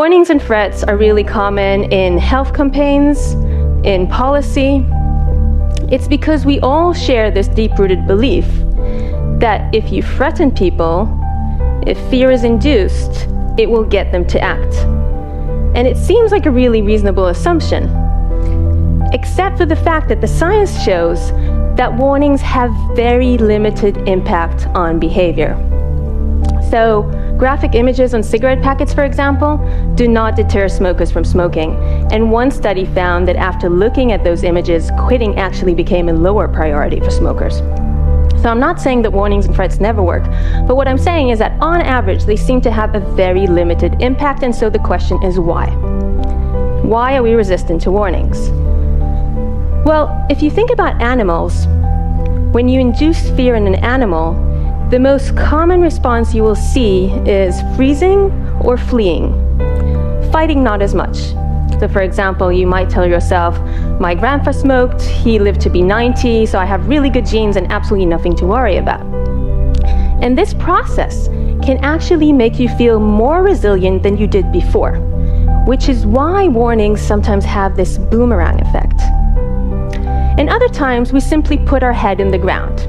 Warnings and threats are really common in health campaigns, in policy. It's because we all share this deep-rooted belief that if you threaten people, if fear is induced, it will get them to act. And it seems like a really reasonable assumption, except for the fact that the science shows that warnings have very limited impact on behavior. So, graphic images on cigarette packets, for example, do not deter smokers from smoking. And one study found that after looking at those images, quitting actually became a lower priority for smokers. So I'm not saying that warnings and threats never work, but what I'm saying is that on average, they seem to have a very limited impact, and so the question is why? Why are we resistant to warnings? Well, if you think about animals, when you induce fear in an animal, the most common response you will see is freezing or fleeing. Fighting, not as much. So for example, you might tell yourself, my grandpa smoked, he lived to be 90, so I have really good genes and absolutely nothing to worry about. And this process can actually make you feel more resilient than you did before, which is why warnings sometimes have this boomerang effect. And other times, we simply put our head in the ground.